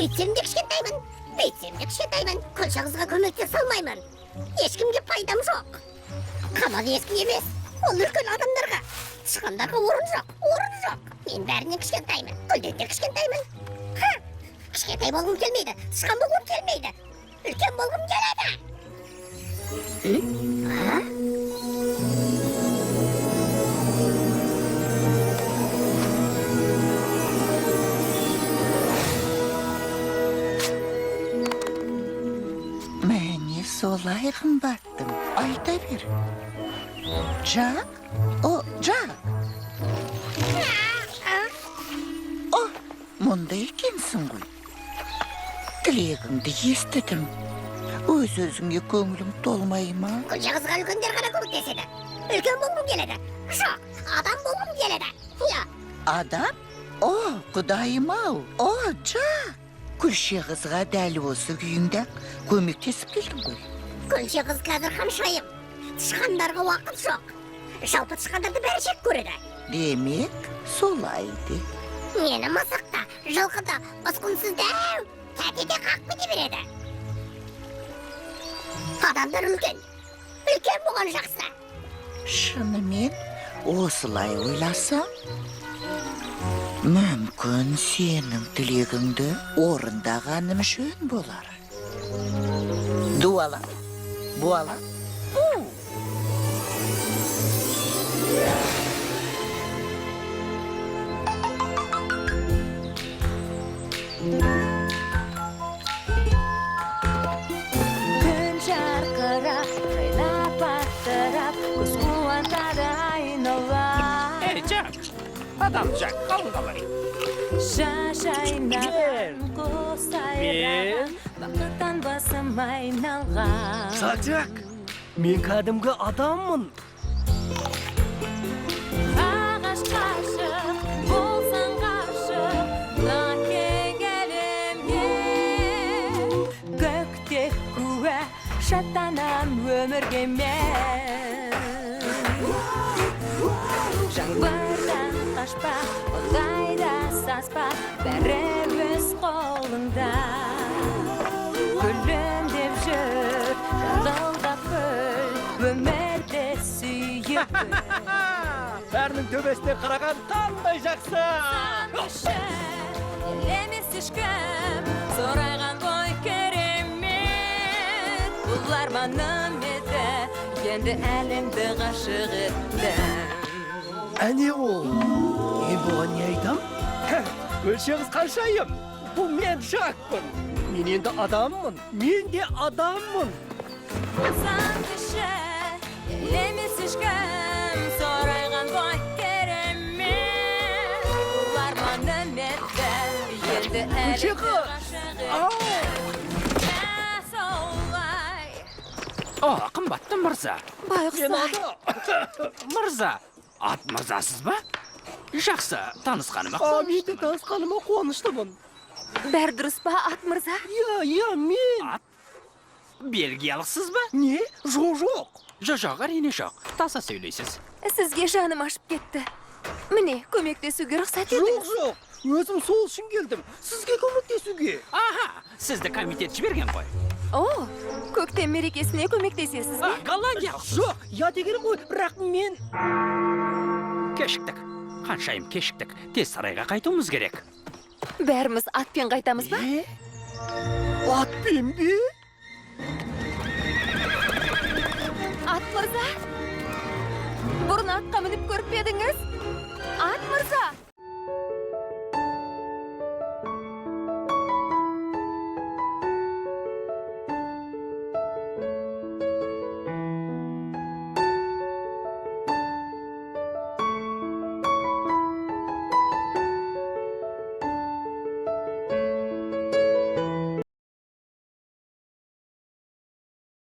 Өйтсем де кішкентаймын, Күлшағызға көмектесе алмаймын. Ешкімге пайдам жоқ. Қамал ескі емес, ол үлкен адамдарға, тышқандарға орын жоқ. Мен бәрінен кішкентаймын, гүлден де кішкентаймын. Кішкентай болғым келмейді, тышқан болғым келмейді. Үлкен болғым келеді. Мәне солай қымбаттым, айта бер. Жак? О, Жак! О, мұнда екенсің ғой. Тілегіңді естідім. Өз-өзіңе көңілім толмай ма? Күлшағызға үлкендер ғана көмектеседі. Үлкен болғым келеді. Жоқ, адам болғым келеді. Адам? О, құдайым-ау. О, Жак! Күлшағызға дәл осы күйіңде көмектесіп келдің ғой. Күлшағыз қазір қаншайым. Тышқандарға уақыт жоқ. Жалпы тышқандарды бәрі жек көреді. Демек, солайды. Мені мысықта, жылқыда, ұсқынсыз дәу, тәтеде қақпы де береді. Адамдар үлкен болған жақсы. Шынымен, осылай ойласам, мүмкін сенің тілегіңді орындағаным жөн болар. Дуала, буала. Күн жарқырап, жайнап аттырап, көз қуантады айнала. Эй, Жак! Адам Жак, қалың қалай? Жайнаған құс айраған, бақыттан басым айналған. Жак, мен кәдімгі адаммын. Ағаш қашып, болсаң қашып, нақег әлемге. Көкте куә, шаттанам өмірге мен. Жаңбырдан қашпа, ылғайда саспа, бәрі өз қолыңда. Күлім деп жүр, жарқылдап күл, өмірді сүйіп біл. Бәрінің төбесіне қараған қандай жақсы. Елемес ешкім, сорайған ғой керемет. Бұл арманым еді, енді әлемді ғашық еттім. Әне ол, мен бұған не айтам? Күлшағыз қаншайым? Бұл мен Жакпын. Мен енді адаммын. Мен де адаммын. Сан кіші, елемес ешкім, сорайған ғой керемет. Бұл арманым еді, енді әлемді ғашық еттім. Солай. О, қымбатты мырза. Мен адам. Мырза, ат мырзасыз ба? Жақсы, танысқаныма Мен де қуаныштымын. танысқаныма қуаныштымын. Бәрі дұрыс па, ат мырза? Мен. Ат? Бельгиялықсыз ба? Не? Жоқ. Жоқ, әрине жоқ. Таза сөйлейсіз. Сізге жаным ашып кетті. Міне, көмектесуге рұқсат етіңіз. Жоқ. Өзім сол үшін келдім. Сізге көмектесуге. Аха, сізді комитет жіберген ғой. О, көктем мерекесіне көмектесесіз бе? Голландия. Жоқ, дегенім ғой, бірақ мен... Кешіктік. Қаншайым кешіктік. Тез сарайға қайтуымыз керек. Бәріміз атпен қайтамыз ба? Атпен бе? Ат мырза? Бұрын атқа мініп көріп пе едіңіз? Ат мырза!